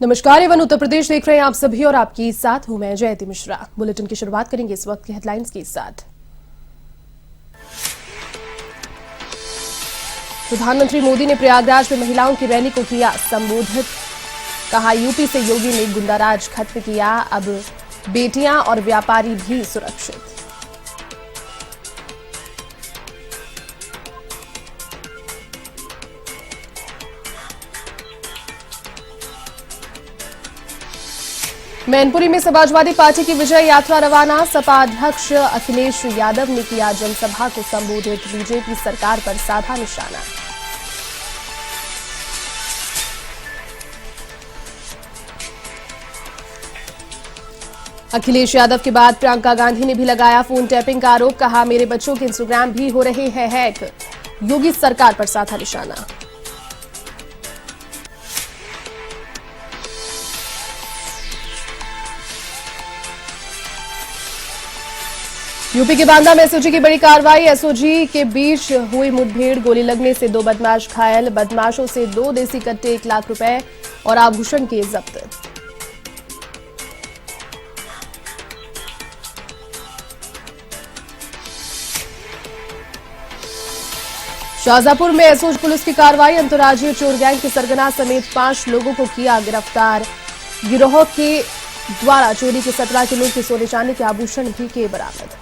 नमस्कार, एवं उत्तर प्रदेश देख रहे हैं आप सभी और आपकी साथ हूं मैं जयती मिश्रा। बुलेटिन की शुरुआत करेंगे इस वक्त की हेडलाइंस के साथ। प्रधानमंत्री मोदी ने प्रयागराज में महिलाओं की रैली को किया संबोधित। कहा, यूपी से योगी ने गुंडाराज खत्म किया, अब बेटियां और व्यापारी भी सुरक्षित। मैनपुरी में समाजवादी पार्टी की विजय यात्रा रवाना। सपा अध्यक्ष अखिलेश यादव ने किया जनसभा को संबोधित। बीजेपी सरकार पर साधा निशाना। अखिलेश यादव के बाद प्रियंका गांधी ने भी लगाया फोन टैपिंग का आरोप। कहा, मेरे बच्चों के इंस्टाग्राम भी हो रहे हैं हैक। योगी सरकार पर साधा निशाना। यूपी के बांदा में एसओजी की बड़ी कार्रवाई। एसओजी के बीच हुई मुठभेड़, गोली लगने से 2 बदमाश घायल। बदमाशों से 2 देसी कट्टे, 1 लाख रुपए और आभूषण किए जब्त। शाहजहांपुर में एसओजी पुलिस की कार्रवाई। अंतर्राज्यीय चोर गैंग के सरगना समेत 5 लोगों को किया गिरफ्तार। गिरोह के द्वारा चोरी के 17 किलो के सोने चांदी के आभूषण भी किए बरामद।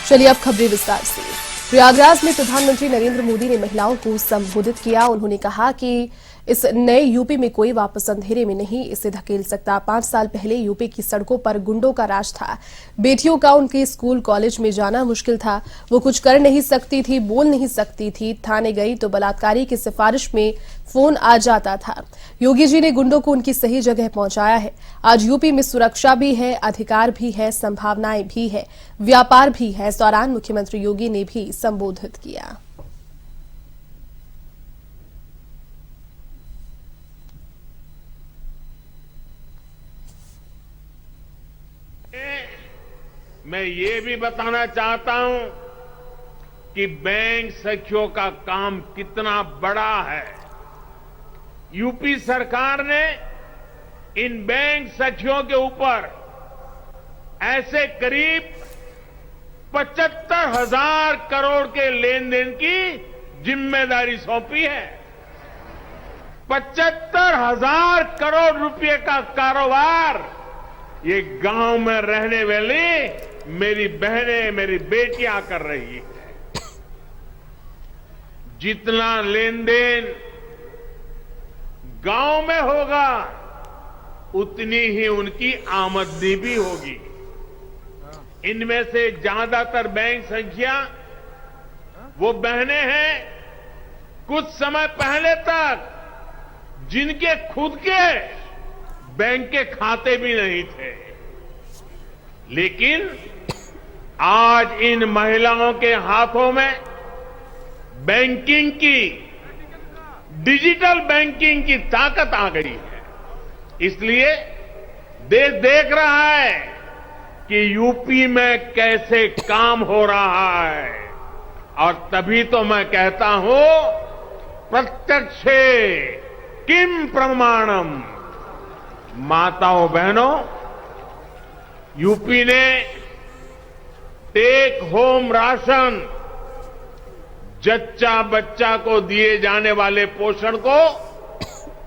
चलिए अब खबरें विस्तार से। प्रयागराज में प्रधानमंत्री नरेंद्र मोदी ने महिलाओं को संबोधित किया। उन्होंने कहा कि इस नए यूपी में कोई वापस अंधेरे में नहीं इसे धकेल सकता। 5 साल पहले यूपी की सड़कों पर गुंडों का राज था। बेटियों का उनके स्कूल कॉलेज में जाना मुश्किल था। वो कुछ कर नहीं सकती थी, बोल नहीं सकती थी। थाने गई तो बलात्कारी की सिफारिश में फोन आ जाता था। योगी जी ने गुंडों को उनकी सही जगह पहुंचाया है। आज यूपी में सुरक्षा भी है, अधिकार भी है, संभावनाएं भी है, व्यापार भी है। इस दौरान मुख्यमंत्री योगी ने भी संबोधित किया। मैं ये भी बताना चाहता हूं कि बैंक सखियों का काम कितना बड़ा है। यूपी सरकार ने इन बैंक सखियों के ऊपर ऐसे करीब 75,000 करोड़ के लेन देन की जिम्मेदारी सौंपी है। 75,000 करोड़ रुपए का कारोबार ये गांव में रहने वाली मेरी बहनें, मेरी बेटियां कर रही है। जितना लेन देन गांव में होगा उतनी ही उनकी आमदनी भी होगी। इनमें से ज्यादातर बैंक संख्या वो बहनें हैं कुछ समय पहले तक जिनके खुद के बैंक के खाते भी नहीं थे, लेकिन आज इन महिलाओं के हाथों में बैंकिंग की, डिजिटल बैंकिंग की ताकत आ गई है। इसलिए देश देख रहा है कि यूपी में कैसे काम हो रहा है। और तभी तो मैं कहता हूं, प्रत्यक्षे किम प्रमाणम। माताओं बहनों, यूपी ने टेक होम राशन, जच्चा बच्चा को दिए जाने वाले पोषण को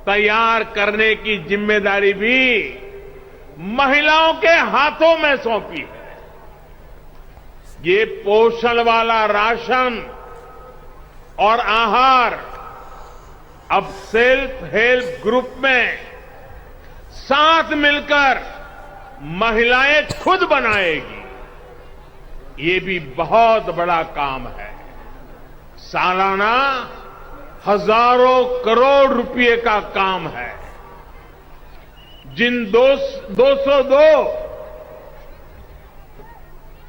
तैयार करने की जिम्मेदारी भी महिलाओं के हाथों में सौंपी है। ये पोषण वाला राशन और आहार अब सेल्फ हेल्प ग्रुप में साथ मिलकर महिलाएं खुद बनाएगी। ये भी बहुत बड़ा काम है। सालाना हजारों करोड़ रुपए का काम है। जिन 202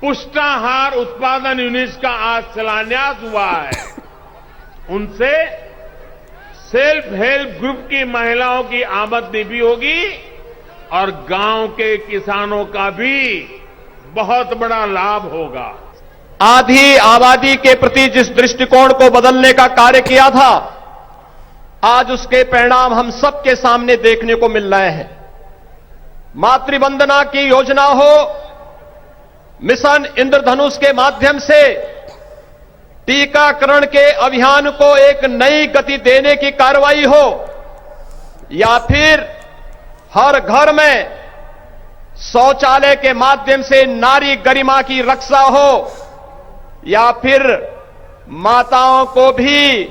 पुष्टाहार उत्पादन यूनिट्स का आज शिलान्यास हुआ है, उनसे सेल्फ हेल्प ग्रुप की महिलाओं की आमदनी भी होगी और गांव के किसानों का भी बहुत बड़ा लाभ होगा। आधी आबादी के प्रति जिस दृष्टिकोण को बदलने का कार्य किया था, आज उसके परिणाम हम सबके सामने देखने को मिल रहे हैं। मातृवंदना की योजना हो, मिशन इंद्रधनुष के माध्यम से टीकाकरण के अभियान को एक नई गति देने की कार्रवाई हो, या फिर हर घर में शौचालय के माध्यम से नारी गरिमा की रक्षा हो, या फिर माताओं को भी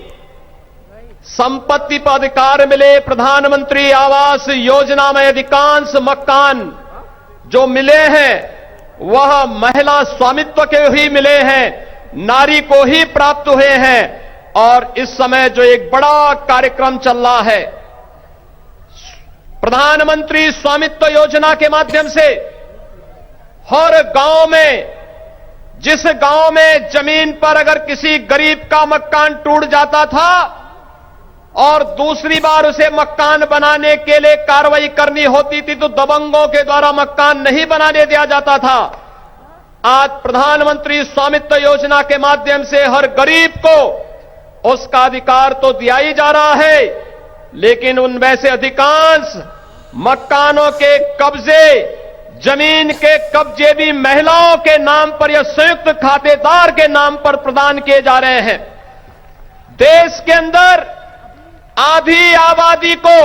संपत्ति पर अधिकार मिले। प्रधानमंत्री आवास योजना में अधिकांश मकान जो मिले हैं वह महिला स्वामित्व के ही मिले हैं, नारी को ही प्राप्त हुए हैं। और इस समय जो एक बड़ा कार्यक्रम चल रहा है, प्रधानमंत्री स्वामित्व योजना के माध्यम से हर गांव में, जिस गांव में जमीन पर अगर किसी गरीब का मकान टूट जाता था और दूसरी बार उसे मकान बनाने के लिए कार्रवाई करनी होती थी तो दबंगों के द्वारा मकान नहीं बनाने दिया जाता था, आज प्रधानमंत्री स्वामित्व योजना के माध्यम से हर गरीब को उसका अधिकार तो दिया ही जा रहा है, लेकिन उनमें से अधिकांश मकानों के कब्जे, जमीन के कब्जे भी महिलाओं के नाम पर या संयुक्त खातेदार के नाम पर प्रदान किए जा रहे हैं। देश के अंदर आधी आबादी को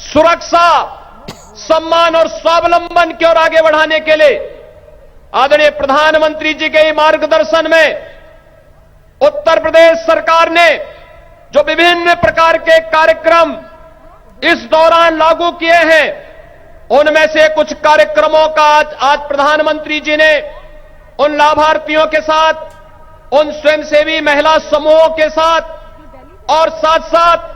सुरक्षा, सम्मान और स्वावलंबन की ओर आगे बढ़ाने के लिए आदरणीय प्रधानमंत्री जी के मार्गदर्शन में उत्तर प्रदेश सरकार ने जो विभिन्न प्रकार के कार्यक्रम इस दौरान लागू किए हैं, उनमें से कुछ कार्यक्रमों का आज प्रधानमंत्री जी ने उन लाभार्थियों के साथ, उन स्वयंसेवी महिला समूहों के साथ और साथ साथ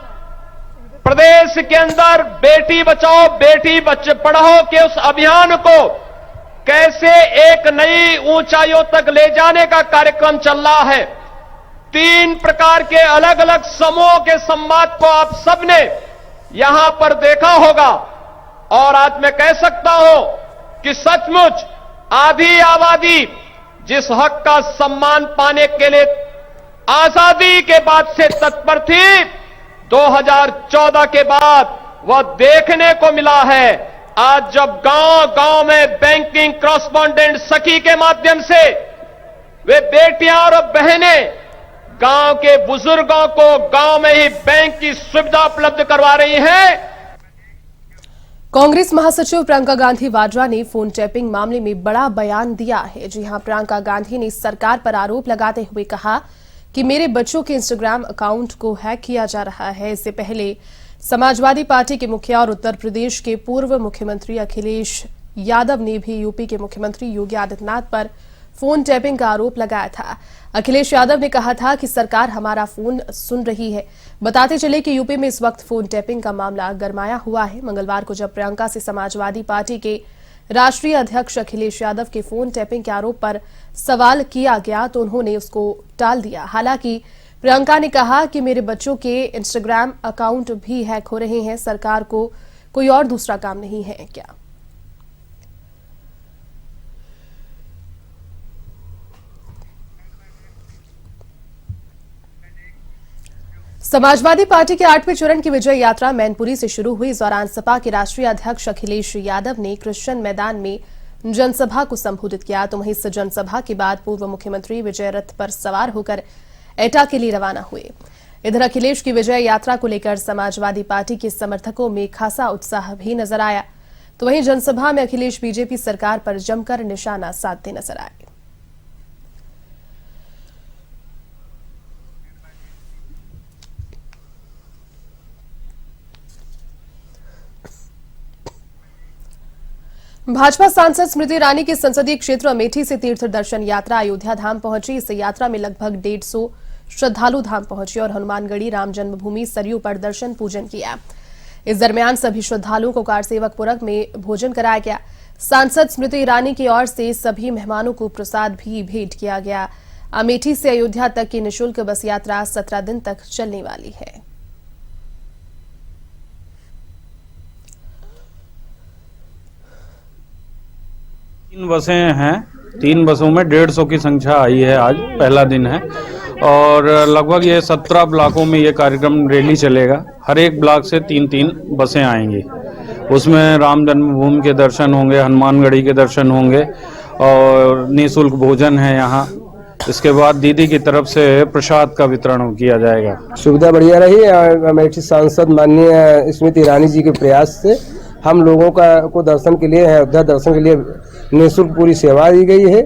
प्रदेश के अंदर बेटी बचाओ बेटी पढ़ाओ के उस अभियान को कैसे एक नई ऊंचाइयों तक ले जाने का कार्यक्रम चल रहा है। 3 प्रकार के अलग अलग समूहों के संवाद को आप सबने यहां पर देखा होगा और आज मैं कह सकता हूं कि सचमुच आधी आबादी जिस हक का सम्मान पाने के लिए आजादी के बाद से तत्पर थी, 2014 के बाद वह देखने को मिला है। आज जब गांव-गांव में बैंकिंग कॉरेस्पॉन्डेंट सखी के माध्यम से वे बेटियां और बहनें गांव के बुजुर्गों को गांव में ही बैंक की सुविधा उपलब्ध करवा रही हैं। कांग्रेस महासचिव प्रियंका गांधी वाड्रा ने फोन टैपिंग मामले में बड़ा बयान दिया है। जी हां, प्रियंका गांधी ने सरकार पर आरोप लगाते हुए कहा कि मेरे बच्चों के इंस्टाग्राम अकाउंट को हैक किया जा रहा है। इससे पहले समाजवादी पार्टी के मुखिया और उत्तर प्रदेश के पूर्व मुख्यमंत्री अखिलेश यादव ने भी यूपी के मुख्यमंत्री योगी आदित्यनाथ पर फोन टैपिंग का आरोप लगाया था। अखिलेश यादव ने कहा था कि सरकार हमारा फोन सुन रही है। बताते चले कि यूपी में इस वक्त फोन टैपिंग का मामला गरमाया हुआ है। मंगलवार को जब प्रियंका से समाजवादी पार्टी के राष्ट्रीय अध्यक्ष अखिलेश यादव के फोन टैपिंग के आरोप पर सवाल किया गया तो उन्होंने उसको टाल दिया। हालांकि प्रियंका ने कहा कि मेरे बच्चों के इंस्टाग्राम अकाउंट भी हैक हो रहे हैं, सरकार को कोई और दूसरा काम नहीं है क्या? समाजवादी पार्टी के 8वें चरण की विजय यात्रा मैनपुरी से शुरू हुई। इस दौरान सपा के राष्ट्रीय अध्यक्ष अखिलेश यादव ने क्रिश्चियन मैदान में जनसभा को संबोधित किया तो वहीं इस जनसभा के बाद पूर्व मुख्यमंत्री विजय रथ पर सवार होकर एटा के लिए रवाना हुए। इधर अखिलेश की विजय यात्रा को लेकर समाजवादी पार्टी के समर्थकों में खासा उत्साह भी नजर आया तो वहीं जनसभा में अखिलेश बीजेपी सरकार पर जमकर निशाना साधते नजर आए। भाजपा सांसद स्मृति ईरानी के संसदीय क्षेत्र अमेठी से तीर्थ दर्शन यात्रा अयोध्या धाम पहुंची। इस यात्रा में लगभग 150 श्रद्धालु धाम पहुंचे और हनुमानगढ़ी राम जन्मभूमि सरयू पर दर्शन पूजन किया। इस दरमियान सभी श्रद्धालुओं को कारसेवकपुरम में भोजन कराया गया। सांसद स्मृति ईरानी की ओर से सभी मेहमानों को प्रसाद भी भेंट किया गया। अमेठी से अयोध्या तक की निःशुल्क बस यात्रा 17 दिन तक चलने वाली है। 3 बसें हैं, 3 बसों में 150 की संख्या आई है। आज पहला दिन है और लगभग ये 17 ब्लॉकों में ये कार्यक्रम रैली चलेगा। हर एक ब्लॉक से 3-3 बसें आएंगी। उसमें राम जन्मभूमि के दर्शन होंगे, हनुमानगढ़ी के दर्शन होंगे और निःशुल्क भोजन है यहाँ। इसके बाद दीदी की तरफ से प्रसाद का वितरण किया जाएगा। सुविधा बढ़िया रही। अमेठी सांसद माननीय स्मृति ईरानी जी के प्रयास से हम लोगों को दर्शन के लिए, अयोध्या दर्शन के लिए निःशुल्क पूरी सेवा दी गई है।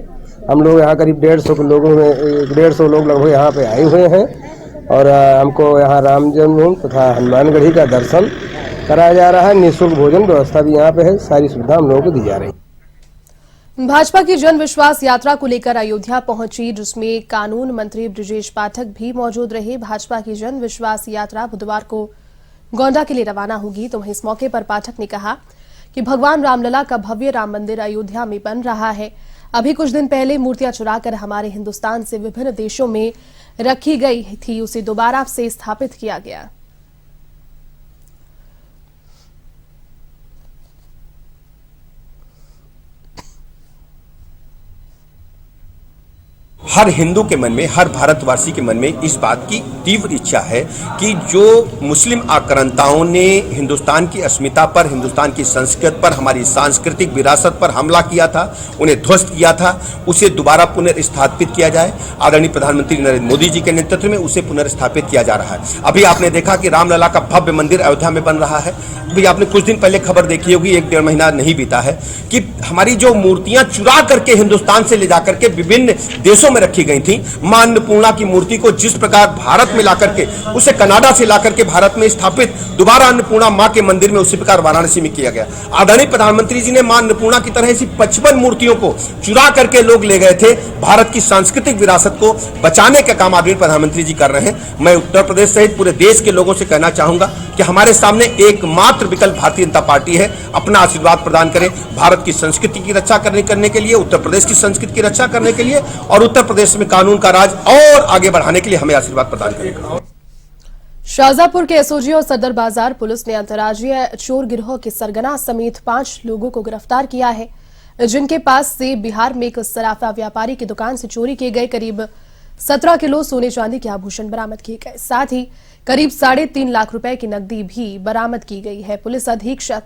हम लोग यहाँ करीब 150 लोगों में 150 लोग लगभग यहाँ पे आए हुए हैं और हमको यहाँ राम जन्मभूमि तथा हनुमानगढ़ी का दर्शन कराया जा रहा है। निःशुल्क भोजन व्यवस्था भी यहाँ पे है। सारी सुविधा हम लोगों को दी जा रही है। भाजपा की जन विश्वास यात्रा को लेकर अयोध्या पहुंची, जिसमें कानून मंत्री बृजेश पाठक भी मौजूद रहे। भाजपा की जन विश्वास यात्रा बुधवार को गोंडा के लिए रवाना होगी। तो वहीं इस मौके पर पाठक ने कहा कि भगवान रामलला का भव्य राम मंदिर अयोध्या में बन रहा है। अभी कुछ दिन पहले मूर्तियां चुराकर हमारे हिंदुस्तान से विभिन्न देशों में रखी गई थी, उसे दोबारा से स्थापित किया गया। हर हिंदू के मन में, हर भारतवासी के मन में इस बात की तीव्र इच्छा है कि जो मुस्लिम आक्रांताओं ने हिंदुस्तान की अस्मिता पर, हिंदुस्तान की संस्कृति पर, हमारी सांस्कृतिक विरासत पर हमला किया था, उन्हें ध्वस्त किया था, उसे दोबारा पुनर्स्थापित किया जाए। आदरणीय प्रधानमंत्री नरेंद्र मोदी जी के नेतृत्व में उसे पुनर्स्थापित किया जा रहा है। अभी आपने देखा कि रामलला का भव्य मंदिर अयोध्या में बन रहा है। अभी आपने कुछ दिन पहले खबर देखी होगी, 1-1.5 महीना नहीं बीता है, कि हमारी जो मूर्तियां चुरा करके हिंदुस्तान से ले जाकर के विभिन्न देशों में रखी गई थी, मां अन्नपूर्णा की मूर्ति को जिस प्रकार भारत में लाकर के, उसे कनाडा से लाकर के भारत में स्थापित दोबारा अन्नपूर्णा मां के मंदिर में उसी प्रकार वाराणसी में किया गया। आदरणीय प्रधानमंत्री जी ने मां अन्नपूर्णा की तरह ऐसी 55 मूर्तियों को चुरा करके लोग ले गए थे। भारत की सांस्कृतिक विरासत को बचाने का काम आदरणीय प्रधानमंत्री जी कर रहे हैं। मैं उत्तर प्रदेश सहित पूरे देश के लोगों से कहना चाहूंगा कि हमारे सामने एकमात्र विकल्प भारतीय जनता पार्टी है। अपना आशीर्वाद प्रदान करें भारत की संस्कृति की रक्षा करने के लिए, उत्तर प्रदेश की संस्कृति की रक्षा करने के लिए और उत्तर प्रदेश में कानून का राज और आगे बढ़ाने के लिए हमें आशीर्वाद प्रदान करें। शाहजहांपुर के एसओजी और सदर बाजार पुलिस ने अंतर्राज्यीय चोर गिरोह के सरगना समेत 5 लोगों को गिरफ्तार किया है, जिनके पास से बिहार में एक सराफा व्यापारी की दुकान से चोरी किए गए करीब 17 किलो सोने चांदी के आभूषण बरामद किए गए। साथ ही करीब 3.5 लाख रुपए की नकदी भी बरामद की गई है। पुलिस अधीक्षक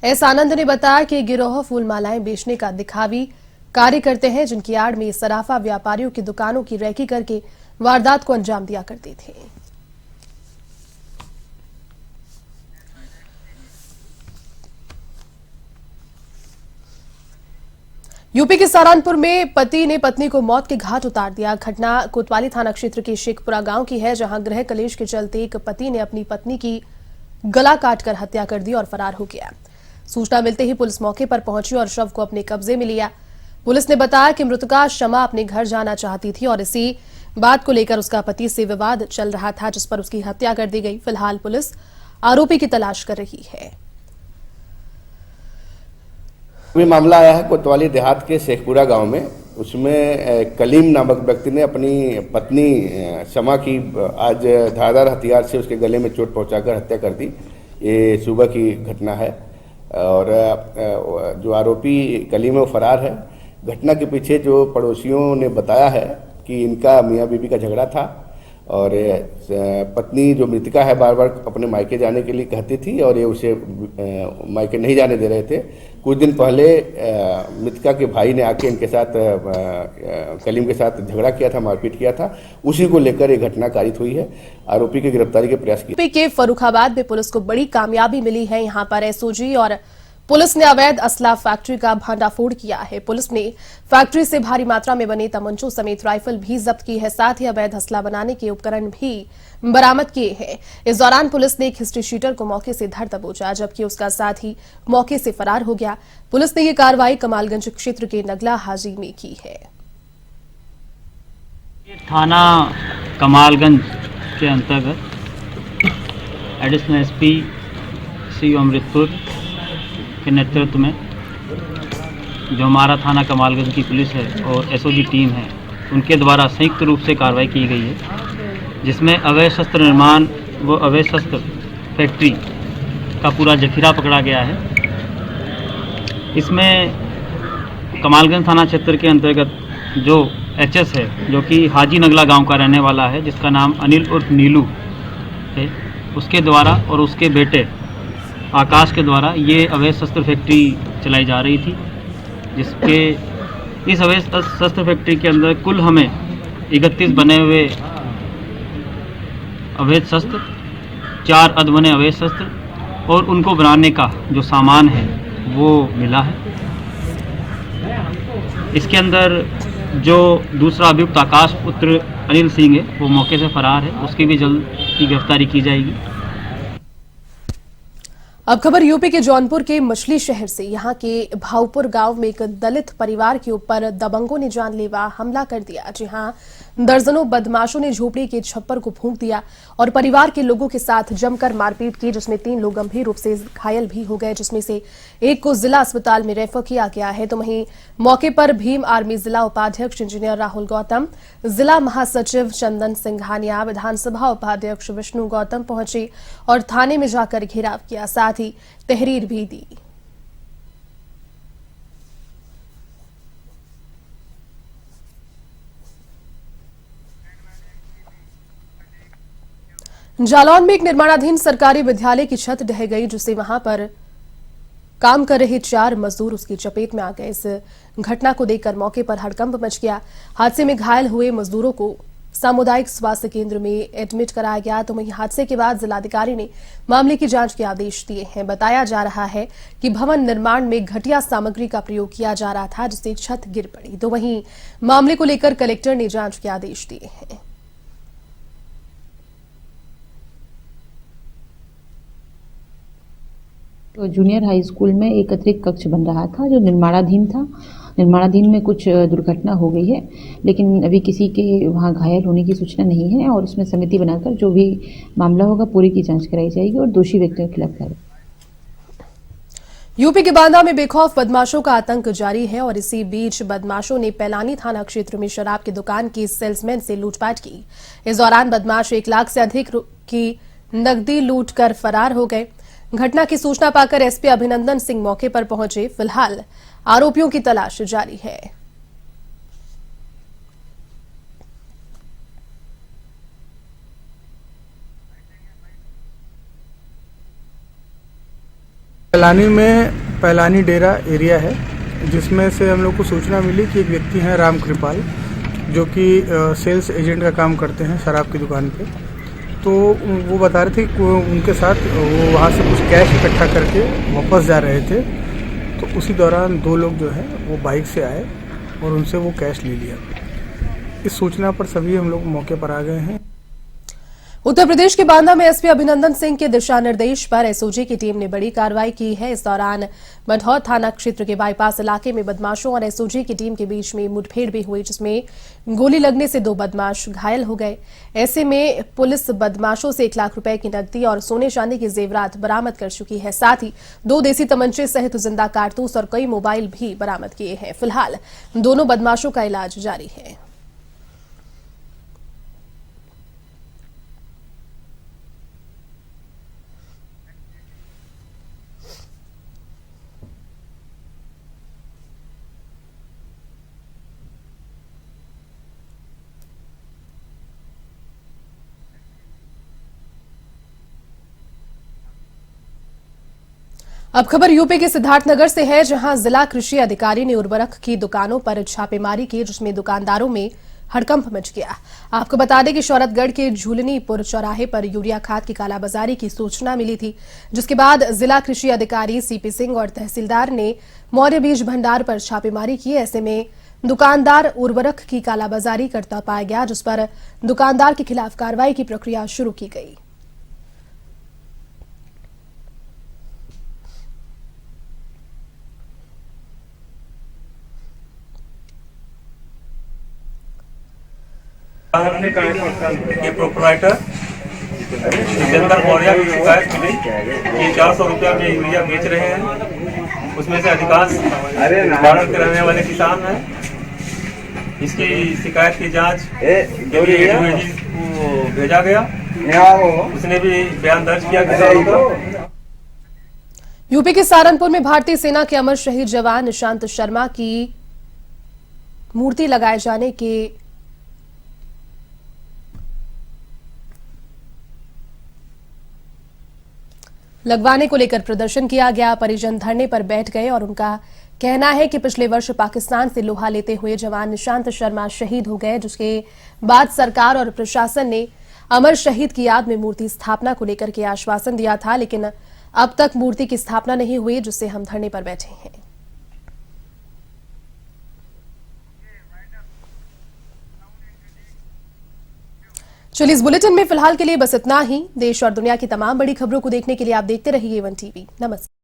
एस आनंद ने बताया कि गिरोह फूल मालाएं बेचने का दिखावी कार्य करते हैं, जिनकी आड़ में सराफा व्यापारियों की दुकानों की रैकी करके वारदात को अंजाम दिया करते थे। यूपी के सहारनपुर में पति ने पत्नी को मौत के घाट उतार दिया। घटना कोतवाली थाना क्षेत्र के शेखपुरा गांव की है, जहां गृह कलेश के चलते एक पति ने अपनी पत्नी की गला काटकर हत्या कर दी और फरार हो गया। सूचना मिलते ही पुलिस मौके पर पहुंची और शव को अपने कब्जे में लिया। पुलिस ने बताया कि मृतका शमा अपने घर जाना चाहती थी और इसी बात को लेकर उसका पति से विवाद चल रहा था, जिस पर उसकी हत्या कर दी गई। फिलहाल पुलिस आरोपी की तलाश कर रही है। अभी मामला आया है कोतवाली देहात के शेखपुरा गांव में। उसमें कलीम नामक व्यक्ति ने अपनी पत्नी शमा की आज धारदार हथियार से उसके गले में चोट पहुंचाकर हत्या कर दी। ये सुबह की घटना है और जो आरोपी कलीम है वो फरार है। घटना के पीछे जो पड़ोसियों ने बताया है कि इनका मियाँ बीबी का झगड़ा था और पत्नी जो मृतिका है बार बार अपने मायके जाने के लिए कहती थी और ये उसे मायके नहीं जाने दे रहे थे। कुछ दिन पहले मृतिका के भाई ने आके इनके साथ कलीम के साथ झगड़ा किया था, मारपीट किया था। उसी को लेकर ये घटना कारित हुई है। आरोपी की गिरफ्तारी के प्रयास किए। यूपी के फर्रुखाबाद में पुलिस को बड़ी कामयाबी मिली है। यहां पर एसओजी और पुलिस ने अवैध असला फैक्ट्री का भांडाफोड़ किया है। पुलिस ने फैक्ट्री से भारी मात्रा में बने तमंचों समेत राइफल भी जब्त की है। साथ ही अवैध असला बनाने के उपकरण भी बरामद किए हैं। इस दौरान पुलिस ने एक हिस्ट्री शीटर को मौके से धर दबोचा, जबकि उसका साथी मौके से फरार हो गया। पुलिस ने यह कार्रवाई कमालगंज क्षेत्र के नगला हाजी में की है। थाना कमालगंज के अंतर्गत एडिशनल एसपी सी अमृतपुर के नेतृत्व में जो हमारा थाना कमालगंज की पुलिस है और एसओजी टीम है, उनके द्वारा संयुक्त रूप से कार्रवाई की गई है, जिसमें अवैध शस्त्र निर्माण व अवैध शस्त्र फैक्ट्री का पूरा जखीरा पकड़ा गया है। इसमें कमालगंज थाना क्षेत्र के अंतर्गत जो एचएस है, जो कि हाजी नगला गांव का रहने वाला है, जिसका नाम अनिल उर्फ नीलू है, उसके द्वारा और उसके बेटे आकाश के द्वारा ये अवैध शस्त्र फैक्ट्री चलाई जा रही थी, जिसके इस अवैध शस्त्र फैक्ट्री के अंदर कुल हमें 31 बने हुए अवैध शस्त्र, 4 अधबने अवैध शस्त्र और उनको बनाने का जो सामान है वो मिला है। इसके अंदर जो दूसरा अभियुक्त आकाश पुत्र अनिल सिंह है वो मौके से फरार है, उसकी भी जल्द ही गिरफ्तारी की जाएगी। अब खबर यूपी के जौनपुर के मछली शहर से। यहां के भावपुर गांव में एक दलित परिवार के ऊपर दबंगों ने जानलेवा हमला कर दिया। जी हां, दर्जनों बदमाशों ने झोपड़ी के छप्पर को फूंक दिया और परिवार के लोगों के साथ जमकर मारपीट की, जिसमें 3 लोग गंभीर रूप से घायल भी हो गए, जिसमें से एक को जिला अस्पताल में रेफर किया गया है। तो वहीं मौके पर भीम आर्मी जिला उपाध्यक्ष इंजीनियर राहुल गौतम, जिला महासचिव चंदन सिंघानिया, विधानसभा उपाध्यक्ष विष्णु गौतम पहुंचे और थाने में जाकर घेराव किया, साथ ही तहरीर भी दी। जालौन में एक निर्माणाधीन सरकारी विद्यालय की छत ढह गई, जिससे वहां पर काम कर रहे 4 मजदूर उसकी चपेट में आ गए। इस घटना को देखकर मौके पर हड़कंप मच गया। हादसे में घायल हुए मजदूरों को सामुदायिक स्वास्थ्य केंद्र में एडमिट कराया गया। तो वहीं हादसे के बाद जिलाधिकारी ने मामले की जांच के आदेश दिए हैं। बताया जा रहा है कि भवन निर्माण में घटिया सामग्री का प्रयोग किया जा रहा था, जिससे छत गिर पड़ी। तो वहीं मामले को लेकर कलेक्टर ने जांच के आदेश दिए हैं। तो जूनियर हाई स्कूल में एक अतिरिक्त कक्ष बन रहा था जो निर्माणाधीन था। निर्माणाधीन में कुछ दुर्घटना हो गई है, लेकिन अभी किसी के वहां घायल होने की सूचना नहीं है और उसमें समिति बनाकर जो भी मामला होगा पूरी की जांच कराई जाएगी और दोषी व्यक्तियों के खिलाफ कार्रवाई। यूपी के बांदा में बेखौफ बदमाशों का आतंक जारी है और इसी बीच बदमाशों ने पैलानी थाना क्षेत्र में शराब की दुकान की सेल्समैन से लूटपाट की। इस दौरान बदमाश 1 लाख से अधिक की नकदी लूट कर फरार हो गए। घटना की सूचना पाकर एसपी अभिनंदन सिंह मौके पर पहुंचे। फिलहाल आरोपियों की तलाश जारी है। पैलानी में पैलानी डेरा एरिया है, जिसमें से हम लोग को सूचना मिली कि एक व्यक्ति हैं राम कृपाल, जो कि सेल्स एजेंट का काम करते हैं शराब की दुकान पे। तो वो बता रहे थे कि उनके साथ वो वहाँ से कुछ कैश इकट्ठा करके वापस जा रहे थे। तो उसी दौरान 2 लोग जो है वो बाइक से आए और उनसे वो कैश ले लिया। इस सूचना पर सभी हम लोग मौके पर आ गए हैं। उत्तर प्रदेश के बांदा में एसपी अभिनंदन सिंह के दिशा निर्देश पर एसओजी की टीम ने बड़ी कार्रवाई की है। इस दौरान मढ़ौर थाना क्षेत्र के बाईपास इलाके में बदमाशों और एसओजी की टीम के बीच में मुठभेड़ भी हुई, जिसमें गोली लगने से 2 बदमाश घायल हो गए। ऐसे में पुलिस बदमाशों से 1 लाख रुपए की नकदी और सोने चांदी के जेवरात बरामद कर चुकी है। साथ ही 2 देसी तमंचे सहित जिंदा कारतूस और कई मोबाइल भी बरामद किए हैं। फिलहाल दोनों बदमाशों का इलाज जारी है। अब खबर यूपी के सिद्धार्थनगर से है, जहां जिला कृषि अधिकारी ने उर्वरक की दुकानों पर छापेमारी की, जिसमें दुकानदारों में हड़कंप मच गया। आपको बता दें कि शौरतगढ़ के झूलनीपुर चौराहे पर यूरिया खाद की कालाबाजारी की सूचना मिली थी, जिसके बाद जिला कृषि अधिकारी सीपी सिंह और तहसीलदार ने मौर्य बीज भंडार पर छापेमारी की। ऐसे में दुकानदार उर्वरक की कालाबाजारी करता पाया गया, जिस पर दुकानदार के खिलाफ कार्रवाई की प्रक्रिया शुरू की गई। ये प्रोपराइटर जितेंद्र मौर्य की शिकायत मिली कि 400 रुपया में यूरिया बेच रहे हैं। उसमें से अधिकांश भारत के रहने वाले किसान हैं। इसकी शिकायत की जांच के लिए एडीओजी को भेजा गया। उसने भी बयान दर्ज किया किसानों का। यूपी के सहारनपुर में भारतीय सेना के अमर शहीद जवान निशांत शर्मा की मूर्ति लगाए जाने के लगवाने को लेकर प्रदर्शन किया गया। परिजन धरने पर बैठ गए और उनका कहना है कि पिछले वर्ष पाकिस्तान से लोहा लेते हुए जवान निशांत शर्मा शहीद हो गए, जिसके बाद सरकार और प्रशासन ने अमर शहीद की याद में मूर्ति स्थापना को लेकर के आश्वासन दिया था, लेकिन अब तक मूर्ति की स्थापना नहीं हुई, जिससे हम धरने पर बैठे हैं। चलिए, इस बुलेटिन में फिलहाल के लिए बस इतना ही। देश और दुनिया की तमाम बड़ी खबरों को देखने के लिए आप देखते रहिए A1 TV। नमस्कार।